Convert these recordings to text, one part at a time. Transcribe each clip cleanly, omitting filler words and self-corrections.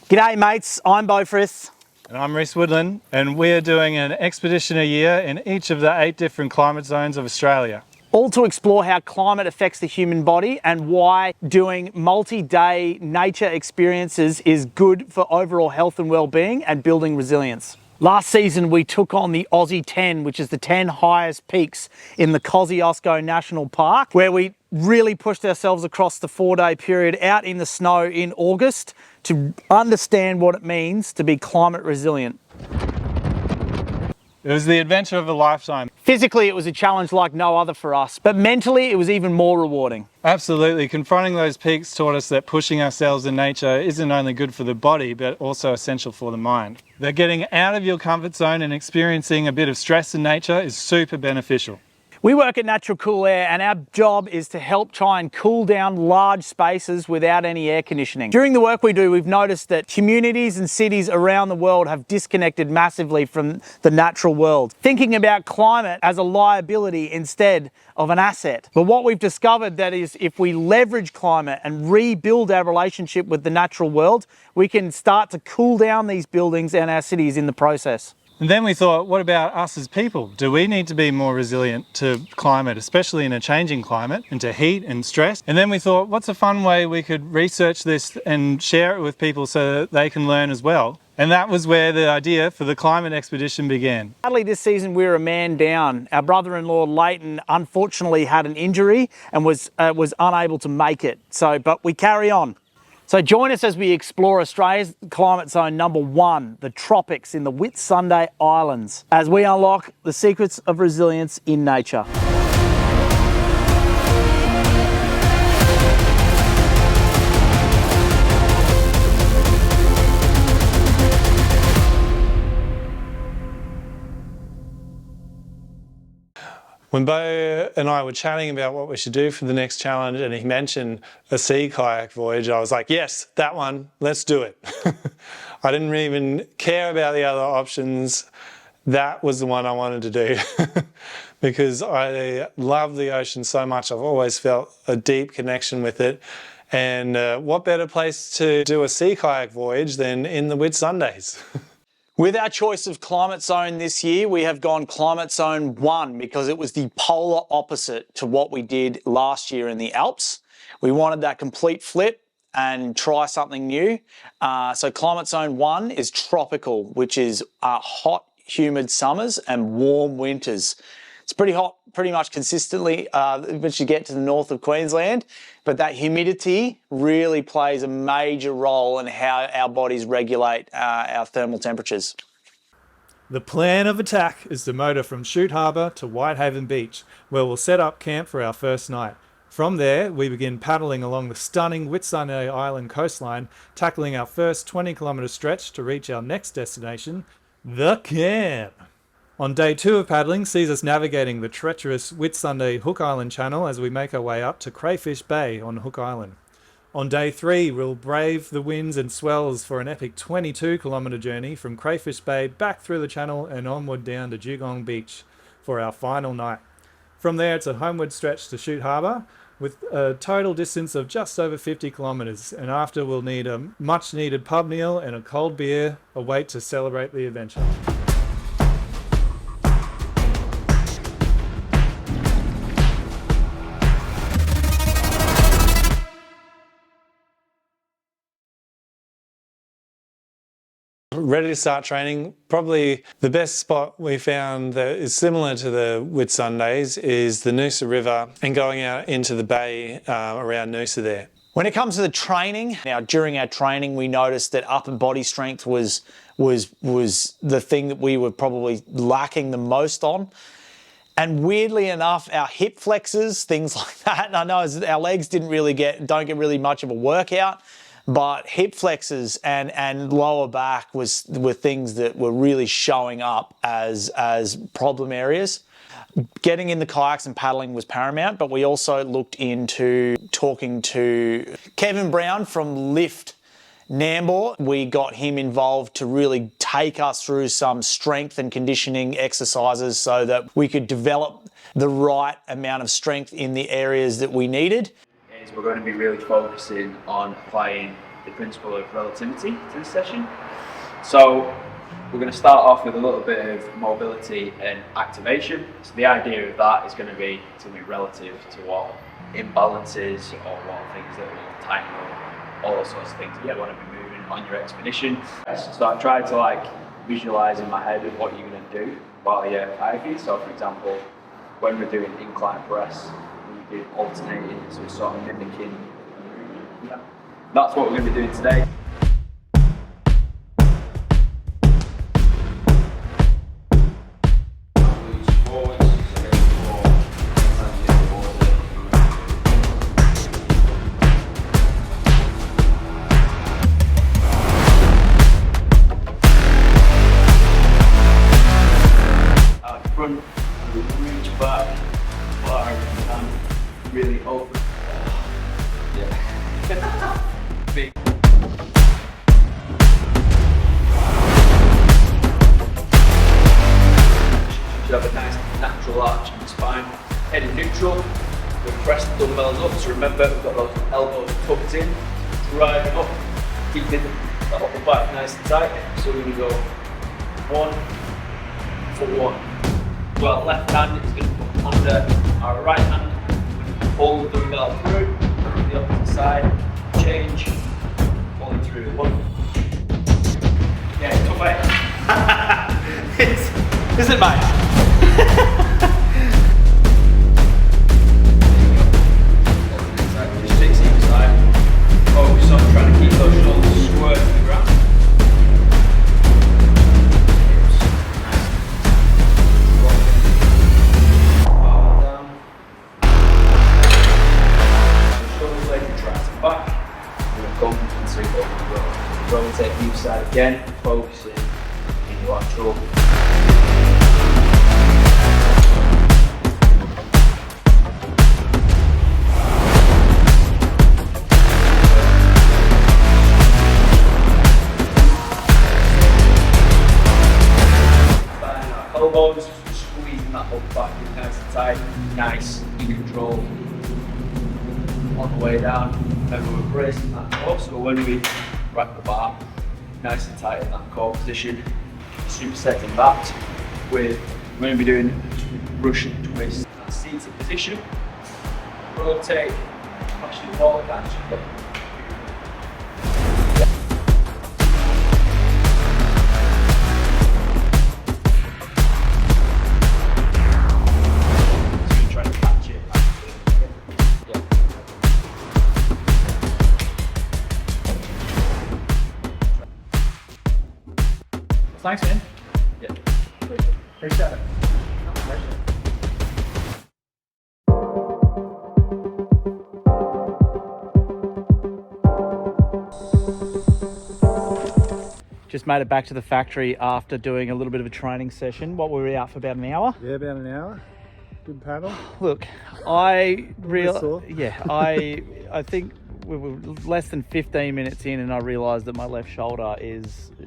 G'day mates, I'm Beau Frith. And I'm Reese Woodland, and we're doing an expedition a year in each of the 8 different climate zones of Australia. All to explore how climate affects the human body and why doing multi-day nature experiences is good for overall health and well-being and building resilience. Last season we took on the Aussie 10, which is the 10 highest peaks in the Kosciuszko National Park, where we really pushed ourselves across the 4-day period out in the snow in August to understand what it means to be climate resilient. It was the adventure of a lifetime. Physically, it was a challenge like no other for us, but mentally, it was even more rewarding. Absolutely. Confronting those peaks taught us that pushing ourselves in nature isn't only good for the body, but also essential for the mind. That getting out of your comfort zone and experiencing a bit of stress in nature is super beneficial. We work at Natural Cool Air, and our job is to help try and cool down large spaces without any air conditioning. During the work we do, we've noticed that communities and cities around the world have disconnected massively from the natural world, thinking about climate as a liability instead of an asset. But what we've discovered that is if we leverage climate and rebuild our relationship with the natural world, we can start to cool down these buildings and our cities in the process. And then we thought, what about us as people? Do we need to be more resilient to climate, especially in a changing climate, and to heat and stress? And then we thought, what's a fun way we could research this and share it with people so that they can learn as well? And that was where the idea for the climate expedition began. Sadly, this season we were a man down. Our brother-in-law Leighton unfortunately had an injury and was unable to make it. But we carry on. So join us as we explore Australia's climate zone number 1, the tropics in the Whitsunday Islands, as we unlock the secrets of resilience in nature. When Beau and I were chatting about what we should do for the next challenge and he mentioned a sea kayak voyage, I was like, yes, that one, let's do it. I didn't even care about the other options. That was the one I wanted to do because I love the ocean so much. I've always felt a deep connection with it. And what better place to do a sea kayak voyage than in the Whitsundays? With our choice of climate zone this year, we have gone climate zone 1 because it was the polar opposite to what we did last year in the Alps. We wanted that complete flip and try something new. So climate zone 1 is tropical, which is hot, humid summers and warm winters. It's pretty hot, pretty much consistently once you get to the north of Queensland, but that humidity really plays a major role in how our bodies regulate our thermal temperatures. The plan of attack is to motor from Shute Harbour to Whitehaven Beach, where we'll set up camp for our first night. From there, we begin paddling along the stunning Whitsunday Island coastline, tackling our first 20-kilometre stretch to reach our next destination, the camp. On day 2 of paddling sees us navigating the treacherous Whitsunday Hook Island channel as we make our way up to Crayfish Bay on Hook Island. On day 3, we'll brave the winds and swells for an epic 22-kilometre journey from Crayfish Bay back through the channel and onward down to Dugong Beach for our final night. From there, it's a homeward stretch to Shute Harbour with a total distance of just over 50 kilometres, and after we'll need a much-needed pub meal and a cold beer await to celebrate the adventure. Ready to start training. Probably the best spot we found that is similar to the Whitsundays is the Noosa River and going out into the bay around Noosa there. When it comes to the training, now during our training we noticed that upper body strength was the thing that we were probably lacking the most on. And weirdly enough, our hip flexors, things like that, and I know our legs don't get really much of a workout, but hip flexors and lower back were things that were really showing up as problem areas. Getting in the kayaks and paddling was paramount, but we also looked into talking to Kevin Brown from Lift Nambour. We got him involved to really take us through some strength and conditioning exercises so that we could develop the right amount of strength in the areas that we needed. We're going to be really focusing on playing the principle of relativity to this session. So we're going to start off with a little bit of mobility and activation. So the idea of that is going to be relative to what imbalances or what things that will tighten up, all those sorts of things that you want to be moving on your expedition. So I tried to like visualize in my head of what you're going to do while you're kayaking. So for example, when we're doing incline press, we do alternating, so we're sort of mimicking. Yeah. That's what we're going to be doing today. Front, reach back, far and really open. Yeah. Big. Should have a nice natural arch in the spine. Head in neutral. We press the dumbbells up. So remember, we've got those elbows tucked in, driving up, keeping the upper back nice and tight. So we're going to go 1 for 1. Well, left hand is going to put under our right hand, pull the dumbbell through, the opposite side, change, pulling through. 1. Yeah, come back. Is it, mate? Just 6 each side. Focus on trying to keep those shoulders squared to the ground. Rotate each side again, focusing in your lateral. Elbows, squeezing that upper back nice and tight, nice, in control. On the way down, remember we're bracing that core, so when we rack the bar, nice and tight in that core position, supersetting that with, we're going to be doing Russian twist. Seated position, rotate, push the ball catch. Thanks, man. Yeah. Appreciate it. Just made it back to the factory after doing a little bit of a training session. What were we out for, about an hour? Yeah, about an hour. Good paddle. Look, I think we were less than 15 minutes in and I realised that my left shoulder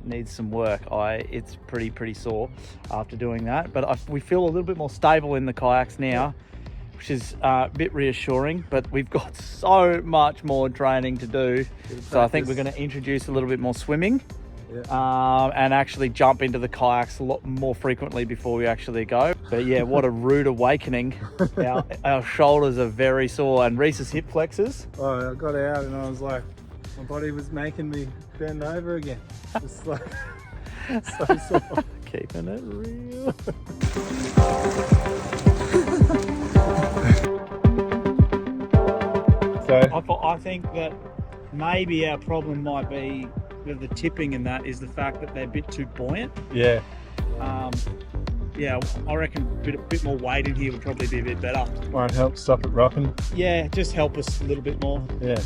needs some work. It's pretty sore after doing that, but we feel a little bit more stable in the kayaks now, which is a bit reassuring, but we've got so much more training to do. So I think we're going to introduce a little bit more swimming. Yeah. And actually jump into the kayaks a lot more frequently before we actually go. But yeah, what a rude awakening. Our shoulders are very sore, and Reese's hip flexors. Oh, I got out and I was like, my body was making me bend over again. Just like, so sore. Keeping it real. So I think that maybe our problem might be with the tipping, and that is the fact that they're a bit too buoyant. Yeah. Yeah, I reckon a bit more weight in here would probably be a bit better. Might help stop it rocking. Yeah, just help us a little bit more. Yeah.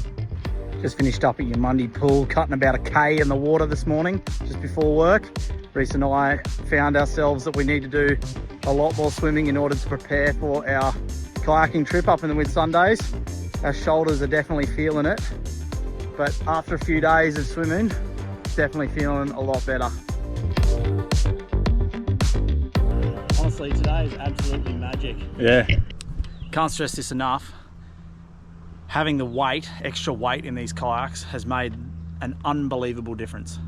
Just finished up at your Monday pool, cutting about a K in the water this morning, just before work. Reese and I found ourselves that we need to do a lot more swimming in order to prepare for our kayaking trip up in the Whitsundays. Our shoulders are definitely feeling it, but after a few days of swimming, definitely feeling a lot better. Honestly, today is absolutely magic. Yeah. Can't stress this enough. Having the weight, extra weight in these kayaks has made an unbelievable difference.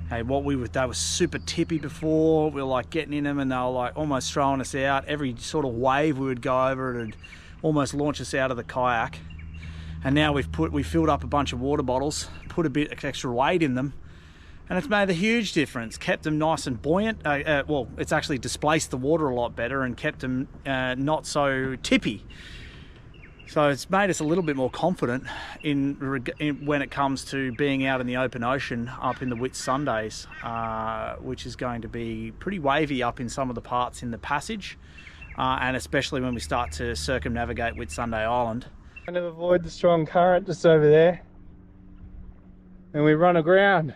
Hey, they were super tippy before. We were like getting in them and they were like almost throwing us out. Every sort of wave we would go over, it would almost launch us out of the kayak. And now we filled up a bunch of water bottles, put a bit extra weight in them, and it's made a huge difference. Kept them nice and buoyant. Well, it's actually displaced the water a lot better and kept them not so tippy. So it's made us a little bit more confident in when it comes to being out in the open ocean up in the Whitsundays, which is going to be pretty wavy up in some of the parts in the passage, and especially when we start to circumnavigate Whitsunday Island. Kind of avoid the strong current just over there, and we run aground.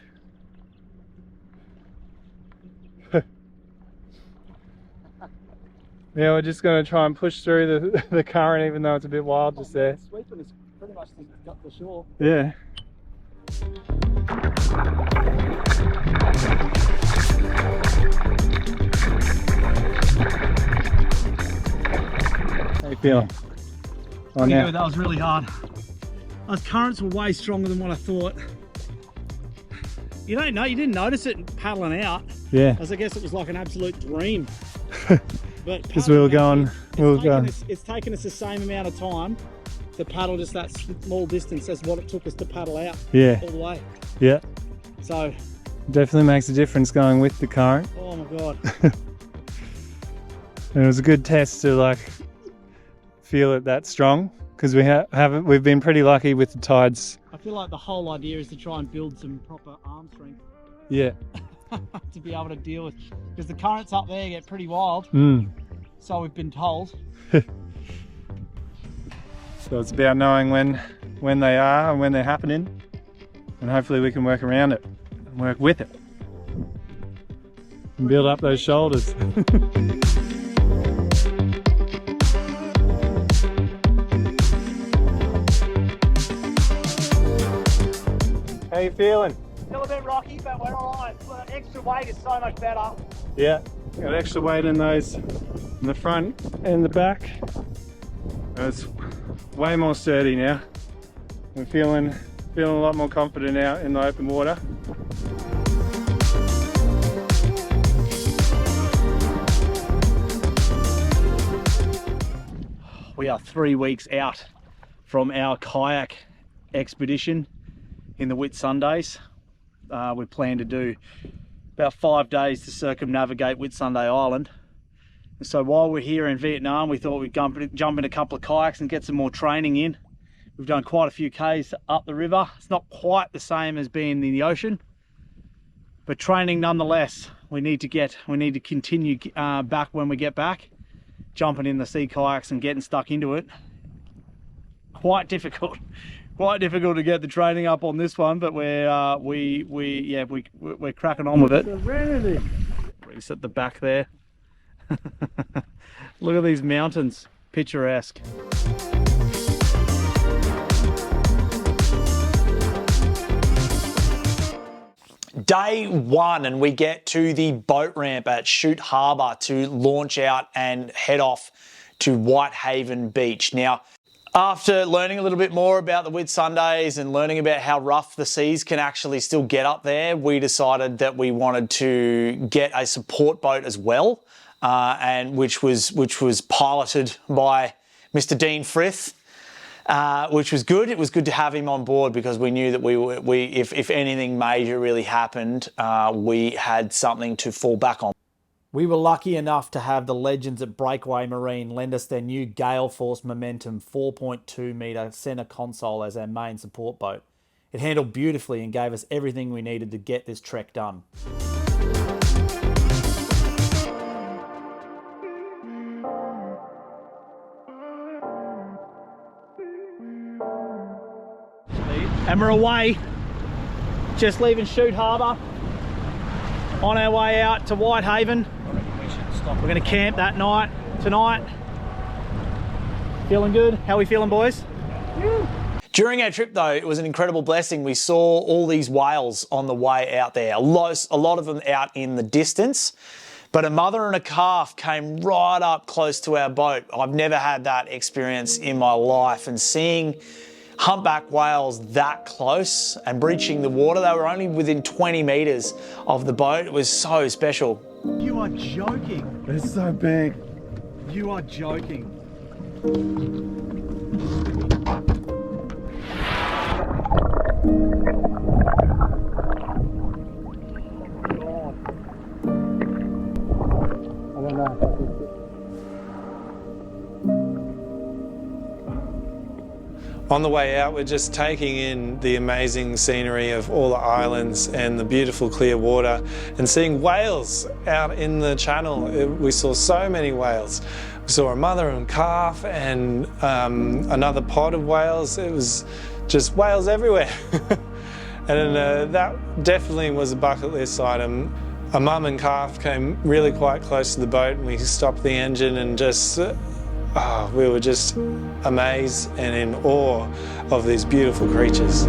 Yeah, we're just going to try and push through the current, even though it's a bit wild just there. Sweeping has pretty much got the shore. Yeah. How you feeling? Oh, Yeah, that was really hard. Those currents were way stronger than what I thought. You didn't notice it paddling out. Yeah. As I guess it was like an absolute dream. But because we were going, it's taken us the same amount of time to paddle just that small distance as what it took us to paddle out. Yeah. All the way. Yeah. So. Definitely makes a difference going with the current. Oh my God. And it was a good test to like feel it that strong, because we've been pretty lucky with the tides. I feel like the whole idea is to try and build some proper arm strength. Yeah. To be able to deal with, because the currents up there get pretty wild. So we've been told. So it's about knowing when they are and when they're happening, and hopefully we can work around it and work with it and build up those shoulders. How you feeling? Still a bit rocky, but we're all right. The extra weight is so much better. Yeah, got extra weight in those, in the front and the back. It's way more sturdy now. I'm feeling a lot more confident out in the open water. We are 3 weeks out from our kayak expedition in the Whitsundays. We plan to do about 5 days to circumnavigate Whitsunday Island. And so while we're here in Vietnam, we thought we'd jump in a couple of kayaks and get some more training in. We've done quite a few Ks up the river. It's not quite the same as being in the ocean, but training nonetheless. We need to continue back when we get back, jumping in the sea kayaks and getting stuck into it. Quite difficult to get the training up on this one, but we're cracking on with it. Reese at the back there. Look at these mountains, picturesque. Day 1, and we get to the boat ramp at Chute Harbour to launch out and head off to Whitehaven Beach. Now, after learning a little bit more about the Whitsundays and learning about how rough the seas can actually still get up there, we decided that we wanted to get a support boat as well, and which was piloted by Mr. Dean Frith, which was good. It was good to have him on board because we knew that if anything major really happened, we had something to fall back on. We were lucky enough to have the legends at Breakaway Marine lend us their new Gale Force Momentum 4.2 metre centre console as our main support boat. It handled beautifully and gave us everything we needed to get this trek done. And we're away, just leaving Chute Harbour, on our way out to Whitehaven. We're going to camp that night, tonight. Feeling good? How are we feeling, boys? During our trip though, it was an incredible blessing. We saw all these whales on the way out there, a lot of them out in the distance, but a mother and a calf came right up close to our boat. I've never had that experience in my life, and seeing humpback whales that close and breaching the water. They were only within 20 meters of the boat. It was so special. You are joking. It's so big. You are joking. I don't know. On the way out, we're just taking in the amazing scenery of all the islands and the beautiful clear water and seeing whales out in the channel. We saw so many whales. We saw a mother and calf and another pod of whales. It was just whales everywhere. And that definitely was a bucket list item. A mum and calf came really quite close to the boat and we stopped the engine and just we were just amazed and in awe of these beautiful creatures.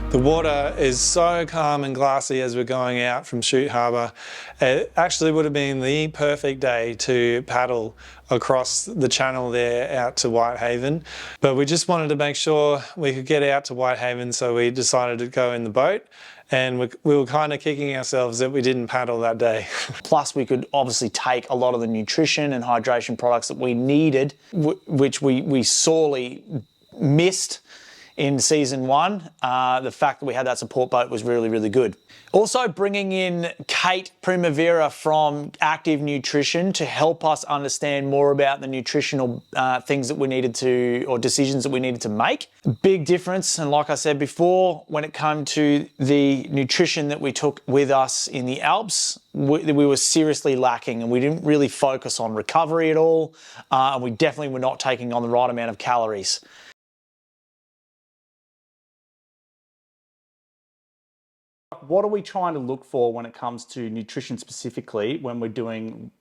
The water is so calm and glassy as we're going out from Shute Harbour. It actually would have been the perfect day to paddle across the channel there out to Whitehaven. But we just wanted to make sure we could get out to Whitehaven, so we decided to go in the boat. And we were kind of kicking ourselves that we didn't paddle that day. Plus, we could obviously take a lot of the nutrition and hydration products that we needed, which we sorely missed in season 1. The fact that we had that support boat was really, really good. Also bringing in Kate Primavera from Active Nutrition to help us understand more about the nutritional things that we needed to, or decisions that we needed to make. Big difference, and like I said before, when it came to the nutrition that we took with us in the Alps, we were seriously lacking and we didn't really focus on recovery at all, and we definitely were not taking on the right amount of calories. What are we trying to look for when it comes to nutrition specifically when we're doing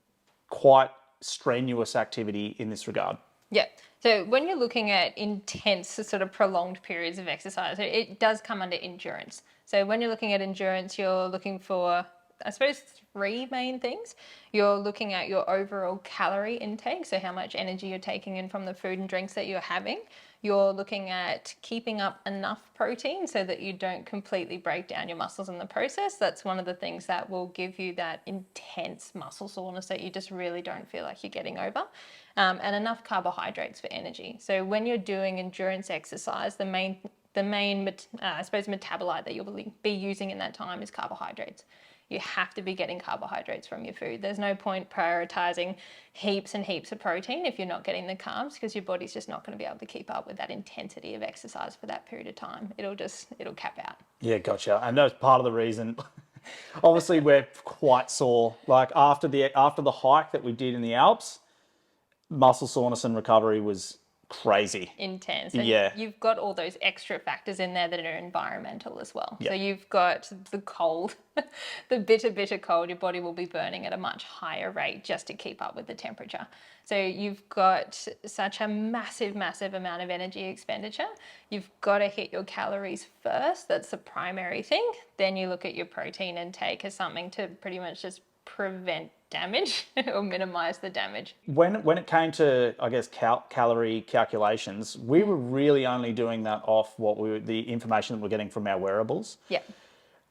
quite strenuous activity in this regard? Yeah. So when you're looking at intense, sort of prolonged periods of exercise, it does come under endurance. So when you're looking at endurance, you're looking for, I suppose, 3 main things. You're looking at your overall calorie intake, so how much energy you're taking in from the food and drinks that you're having. You're looking at keeping up enough protein so that you don't completely break down your muscles in the process. That's one of the things that will give you that intense muscle soreness that you just really don't feel like you're getting over. And enough carbohydrates for energy. So when you're doing endurance exercise, the main I suppose metabolite that you'll be using in that time is carbohydrates. You have to be getting carbohydrates from your food. There's no point prioritizing heaps and heaps of protein if you're not getting the carbs, because your body's just not going to be able to keep up with that intensity of exercise for that period of time. It'll cap out. Yeah, gotcha. And that's part of the reason. Obviously, we're quite sore. Like after the hike that we did in the Alps, muscle soreness and recovery was crazy. Intense. And yeah. You've got all those extra factors in there that are environmental as well. Yeah. So you've got the cold, the bitter cold. Your body will be burning at a much higher rate just to keep up with the temperature. So you've got such a massive amount of energy expenditure. You've got to hit your calories first. That's the primary thing. Then you look at your protein intake as something to pretty much just prevent damage or minimize the damage. When it came to, I guess, calorie calculations, we were really only doing that off the information that we're getting from our wearables. Yeah.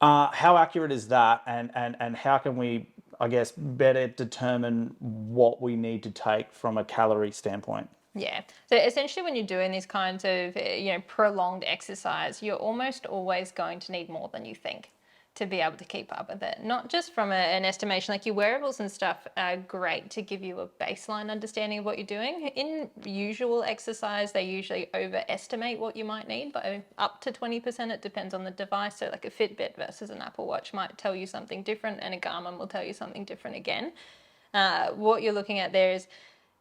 How accurate is that, and how can we, I guess, better determine what we need to take from a calorie standpoint? Yeah. So essentially when you're doing these kinds of, prolonged exercise, you're almost always going to need more than you think. to be able to keep up with it. Not just from an estimation, like your wearables and stuff are great to give you a baseline understanding of what you're doing. In usual exercise, they usually overestimate what you might need by up to 20%. It depends on the device. So like a Fitbit versus an Apple Watch might tell you something different, and a Garmin will tell you something different again. What you're looking at there is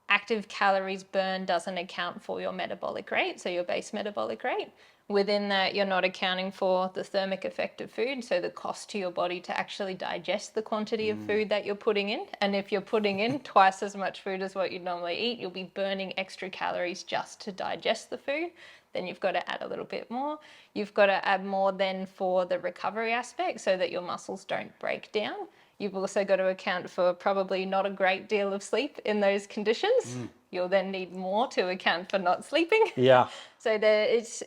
active calories burned doesn't account for your metabolic rate, so your base metabolic rate. Within that, you're not accounting for the thermic effect of food, so the cost to your body to actually digest the quantity of food that you're putting in. And if you're putting in twice as much food as what you'd normally eat, you'll be burning extra calories just to digest the food. Then you've got to add a little bit more. You've got to add more then for the recovery aspect so that your muscles don't break down. You've also got to account for probably not a great deal of sleep in those conditions. You'll then need more to account for not sleeping. Yeah. So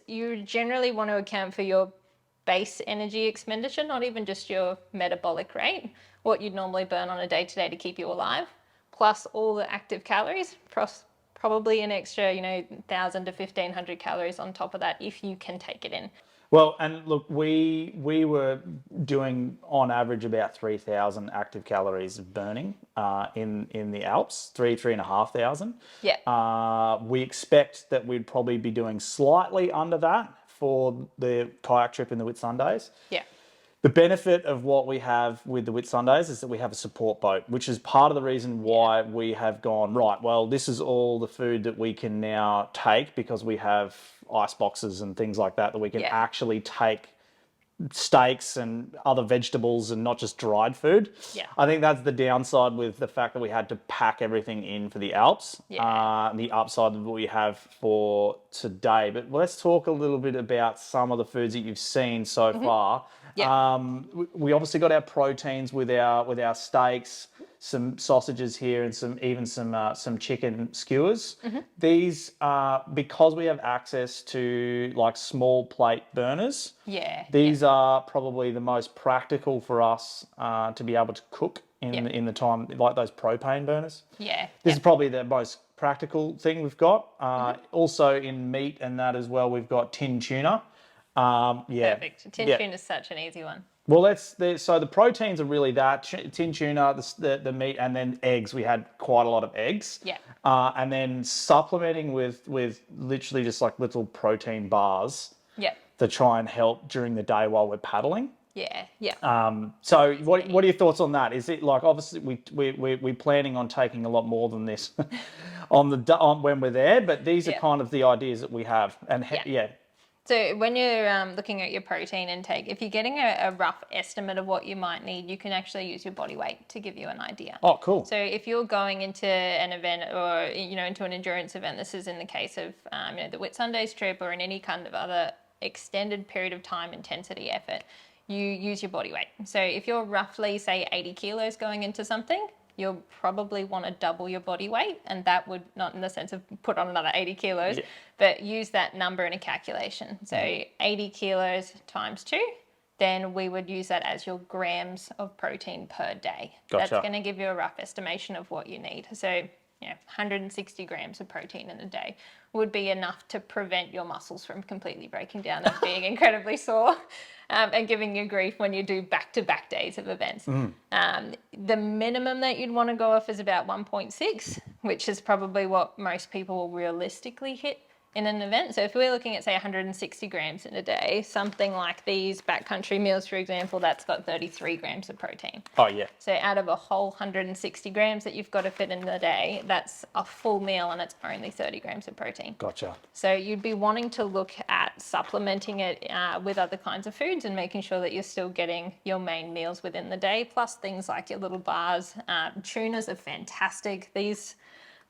you generally want to account for your base energy expenditure, not even just your metabolic rate, what you'd normally burn on a day-to-day to keep you alive, plus all the active calories, probably an extra, 1,000 to 1,500 calories on top of that if you can take it in. Well, and look, we were doing on average about 3,000 active calories of burning in the Alps, 3,500. Yeah. We expect that we'd probably be doing slightly under that for the kayak trip in the Whitsundays. Yeah. The benefit of what we have with the Whitsundays is that we have a support boat, which is part of the reason why we have gone, right, well, this is all the food that we can now take because we have ice boxes and things like that we can actually take steaks and other vegetables and not just dried food. Yeah. I think that's the downside with the fact that we had to pack everything in for the Alps. Yeah. The upside of what we have for today. But let's talk a little bit about some of the foods that you've seen so far. Yeah. We obviously got our proteins with our steaks, some sausages here, and some chicken skewers. These because we have access to like small plate burners. Yeah. These are probably the most practical for us to be able to cook in the time, like those propane burners. Yeah. This is probably the most practical thing we've got. Also in meat and that as well, we've got tin tuna. Perfect. Tin tuna is such an easy one. Well, so the proteins are really that tin tuna, the meat, and then eggs. We had quite a lot of eggs. Yeah. And then supplementing with literally just like little protein bars. Yeah. To try and help during the day while we're paddling. Yeah. Yeah. So what are your thoughts on that? Is it like obviously we're planning on taking a lot more than this on when we're there, but these are kind of the ideas that we have, and So when you're looking at your protein intake, if you're getting a rough estimate of what you might need, you can actually use your body weight to give you an idea. Oh, cool. So if you're going into an event or, into an endurance event, this is in the case of, the Whitsundays trip or in any kind of other extended period of time intensity effort, you use your body weight. So if you're roughly, say, 80 kilos going into something, you'll probably want to double your body weight, and that would, not in the sense of put on another 80 kilos, but use that number in a calculation. So 80 kilos times 2, then we would use that as your grams of protein per day. Gotcha. That's going to give you a rough estimation of what you need. So 160 grams of protein in a day would be enough to prevent your muscles from completely breaking down and being incredibly sore and giving you grief when you do back-to-back days of events. The minimum that you'd want to go off is about 1.6, which is probably what most people will realistically hit in an event. So if we're looking at, say, 160 grams in a day, something like these backcountry meals, for example, that's got 33 grams of protein. Oh, yeah. So out of a whole 160 grams that you've got to fit in the day, that's a full meal and it's only 30 grams of protein. Gotcha. So you'd be wanting to look at supplementing it with other kinds of foods and making sure that you're still getting your main meals within the day, plus things like your little bars. Tunas are fantastic. These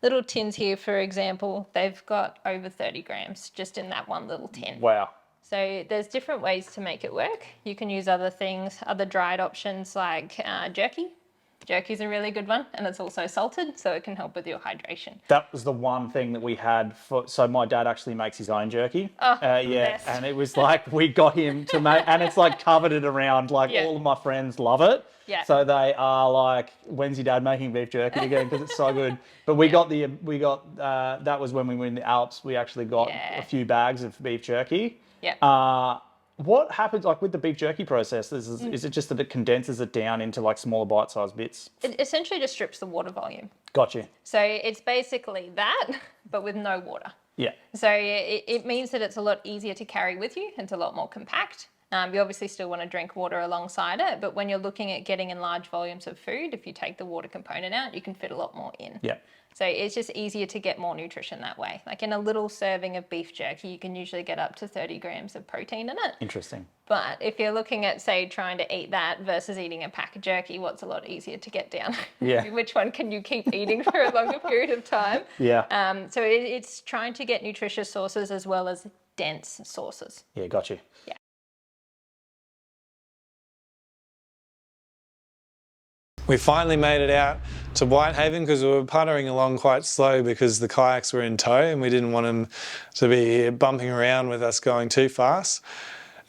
little tins here, for example, they've got over 30 grams just in that one little tin. Wow. So there's different ways to make it work. You can use other things, other dried options like jerky. Jerky's a really good one, and it's also salted, so it can help with your hydration. That was the one thing that we had so my dad actually makes his own jerky. Best. And it was like we got him to make, and it's like coveted around, like all of my friends love it. Yeah. So they are like, when's your dad making beef jerky again? Because it's so good. But we got that was when we were in the Alps. We actually got a few bags of beef jerky. Yeah. What happens like with the beef jerky process? Is it just that it condenses it down into like smaller bite-sized bits? It essentially just strips the water volume. Got you. So it's basically that, but with no water. Yeah. So it means that it's a lot easier to carry with you. It's a lot more compact. You obviously still want to drink water alongside it, but when you're looking at getting in large volumes of food, if you take the water component out, you can fit a lot more in. Yeah. So it's just easier to get more nutrition that way. Like in a little serving of beef jerky, you can usually get up to 30 grams of protein in it. Interesting. But if you're looking at, say, trying to eat that versus eating a pack of jerky, what's a lot easier to get down? Yeah. Which one can you keep eating for a longer period of time? Yeah. So it's trying to get nutritious sources as well as dense sources. Yeah, got you. Yeah. We finally made it out to Whitehaven because we were puttering along quite slow because the kayaks were in tow and we didn't want them to be bumping around with us going too fast.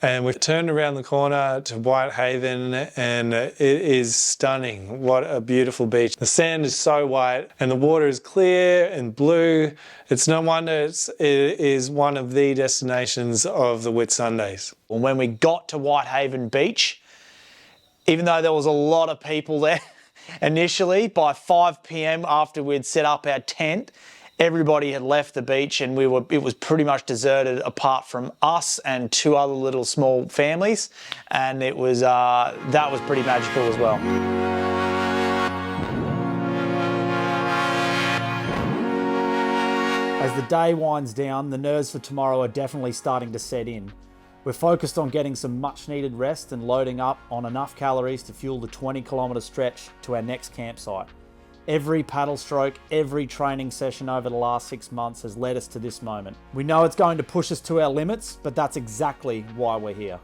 And we've turned around the corner to Whitehaven and it is stunning. What a beautiful beach. The sand is so white and the water is clear and blue. It's no wonder it is one of the destinations of the Whitsundays. When we got to Whitehaven Beach, even though there was a lot of people there initially, by 5 p.m. after we'd set up our tent, everybody had left the beach and it was pretty much deserted apart from us and 2 other little small families. And it was, that was pretty magical as well. As the day winds down, the nerves for tomorrow are definitely starting to set in. We're focused on getting some much needed rest and loading up on enough calories to fuel the 20-kilometre stretch to our next campsite. Every paddle stroke, every training session over the last 6 months has led us to this moment. We know it's going to push us to our limits, but that's exactly why we're here.